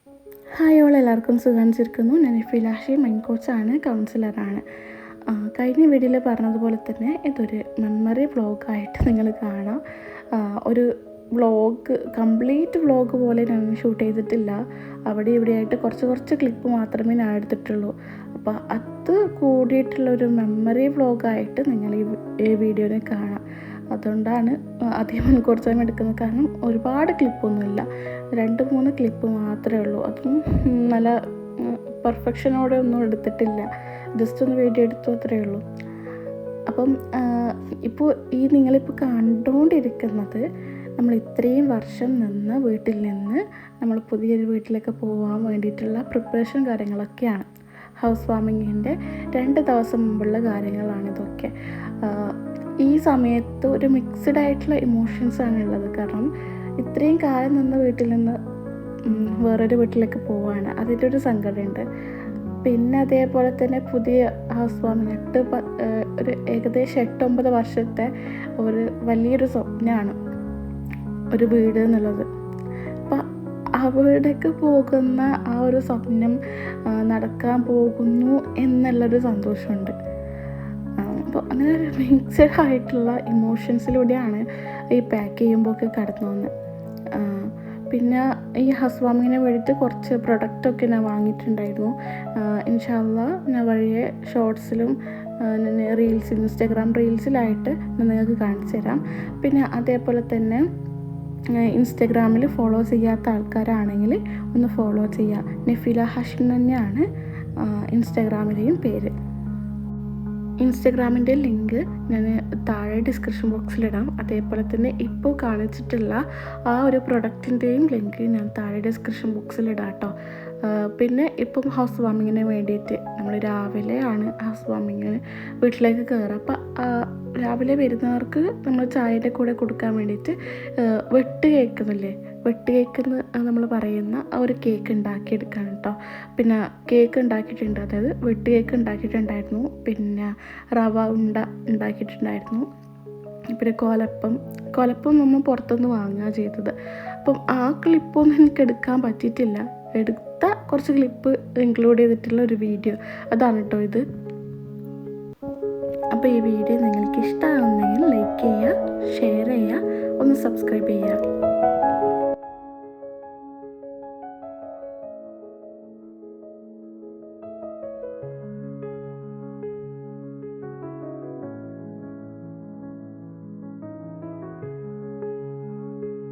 Hi all, എല്ലാവർക്കും സുഖാനിച്ചിരിക്കുന്നു. ഞാൻ ഫിലാഷി mind കോച്ചാണ്, കൗൺസിലറാണ്. കഴിഞ്ഞ വീഡിയോയിൽ പറഞ്ഞതുപോലെ തന്നെ ഇതൊരു മെമ്മറി വ്ളോഗായിട്ട് നിങ്ങൾ കാണാം. ഒരു കംപ്ലീറ്റ് വ്ളോഗ് പോലെ ഞാൻ ഷൂട്ട് ചെയ്തിട്ടില്ല. അവിടെ ഇവിടെയായിട്ട് കുറച്ച് ക്ലിപ്പ് മാത്രമേ ഞാൻ എടുത്തിട്ടുള്ളൂ. അപ്പോൾ അത് കൂടിയിട്ടുള്ളൊരു മെമ്മറി വ്ളോഗായിട്ട് നിങ്ങൾ ഈ വീഡിയോയിൽ കാണാം. അതുകൊണ്ടാണ് അധികം കുറച്ച് ടൈം എടുക്കുന്നത്. കാരണം ഒരുപാട് ക്ലിപ്പൊന്നുമില്ല, 2-3 ക്ലിപ്പ് മാത്രമേ ഉള്ളൂ. അതും നല്ല പെർഫെക്ഷനോടെ ഒന്നും എടുത്തിട്ടില്ല, ജസ്റ്റ് ഒന്ന് വീഡിയോ എടുത്തു അത്രയേ ഉള്ളൂ. അപ്പം ഇപ്പോൾ നിങ്ങളിപ്പോൾ കണ്ടുകൊണ്ടിരിക്കുന്നത് നമ്മൾ ഇത്രയും വർഷം നിന്ന് വീട്ടിൽ നിന്ന് നമ്മൾ പുതിയൊരു വീട്ടിലേക്ക് പോകാൻ വേണ്ടിയിട്ടുള്ള പ്രിപ്പറേഷൻ കാര്യങ്ങളൊക്കെയാണ്. ഹൗസ് വാമിങ്ങിൻ്റെ 2 ദിവസം മുമ്പുള്ള കാര്യങ്ങളാണിതൊക്കെ. ഈ സമയത്ത് ഒരു മിക്സ്ഡ് ആയിട്ടുള്ള ഇമോഷൻസാണ് ഉള്ളത്. കാരണം ഇത്രയും കാലം നിന്ന് വീട്ടിൽ നിന്ന് വേറൊരു വീട്ടിലേക്ക് പോവുകയാണ്, അതിൻ്റെ ഒരു സങ്കടമുണ്ട്. പിന്നെ അതേപോലെ തന്നെ പുതിയ ഹൗസ് വാമിങ് ഒരു ഏകദേശം 8-9 വർഷത്തെ ഒരു വലിയൊരു സ്വപ്നമാണ് ഒരു വീട് എന്നുള്ളത്. അപ്പം അവിടേക്ക് പോകുന്ന ആ ഒരു സ്വപ്നം നടക്കാൻ പോകുന്നു എന്നുള്ളൊരു സന്തോഷമുണ്ട്. അപ്പോൾ അങ്ങനെ ഒരു മിക്സഡ് ആയിട്ടുള്ള ഇമോഷൻസിലൂടെയാണ് ഈ പാക്ക് ചെയ്യുമ്പോൾ ഒക്കെ കടന്നു വന്നത്. പിന്നെ ഈ ഹൗസ് വാമിങ്ങിന് വേണ്ടിയിട്ട് കുറച്ച് പ്രൊഡക്റ്റൊക്കെ ഞാൻ വാങ്ങിയിട്ടുണ്ടായിരുന്നു. ഇൻഷാ അല്ലാഹ് ഞാൻ വഴിയെ ഷോർട്സിലും ഇൻസ്റ്റാഗ്രാം റീൽസിലായിട്ട് നിങ്ങൾക്ക് കാണിച്ചു തരാം. പിന്നെ അതേപോലെ തന്നെ ഇൻസ്റ്റാഗ്രാമിൽ ഫോളോ ചെയ്യാത്ത ആൾക്കാരാണെങ്കിൽ ഒന്ന് ഫോളോ ചെയ്യുക. നഫീല ഹാഷിം തന്നെയാണ് ഇൻസ്റ്റാഗ്രാമിലെയും പേര്. ഇൻസ്റ്റഗ്രാമിൻ്റെ ലിങ്ക് ഞാൻ താഴെ ഡിസ്ക്രിപ്ഷൻ ബോക്സിലിടാം. അതേപോലെ തന്നെ ഇപ്പോൾ കാണിച്ചിട്ടുള്ള ആ ഒരു പ്രൊഡക്റ്റിൻ്റെയും ലിങ്ക് ഞാൻ താഴെ ഡിസ്ക്രിപ്ഷൻ ബോക്സിലിടാം കേട്ടോ. പിന്നെ ഇപ്പം ഹൗസ് വാമിങ്ങിന് വേണ്ടിയിട്ട് നമ്മൾ രാവിലെയാണ് ഹൗസ് വാമിങ്ങിന് വീട്ടിലേക്ക് കയറുക. അപ്പം രാവിലെ വരുന്നവർക്ക് നമ്മൾ ചായയുടെ കൂടെ കൊടുക്കാൻ വേണ്ടിയിട്ട് വെട്ട് കേക്കെന്ന് നമ്മൾ പറയുന്ന ആ ഒരു കേക്ക് ഉണ്ടാക്കിയെടുക്കാൻ കേട്ടോ. പിന്നെ കേക്ക് ഉണ്ടാക്കിയിട്ടുണ്ട്, അതായത് വെട്ട് കേക്ക് ഉണ്ടാക്കിയിട്ടുണ്ടായിരുന്നു. പിന്നെ റവ ഉണ്ട ഉണ്ടാക്കിയിട്ടുണ്ടായിരുന്നു. പിന്നെ കോലപ്പം നമ്മൾ പുറത്തുനിന്ന് വാങ്ങുക ചെയ്തത്. അപ്പം ആ ക്ലിപ്പൊന്നും എനിക്ക് എടുക്കാൻ പറ്റിയിട്ടില്ല. എടുത്ത കുറച്ച് ക്ലിപ്പ് ഇൻക്ലൂഡ് ചെയ്തിട്ടുള്ള ഒരു വീഡിയോ അതാണ് കേട്ടോ ഇത്. അപ്പോൾ ഈ വീഡിയോ നിങ്ങൾക്ക് ഇഷ്ടമാകുന്നെങ്കിൽ ലൈക്ക് ചെയ്യുക, ഷെയർ ചെയ്യുക, ഒന്ന് സബ്സ്ക്രൈബ് ചെയ്യുക.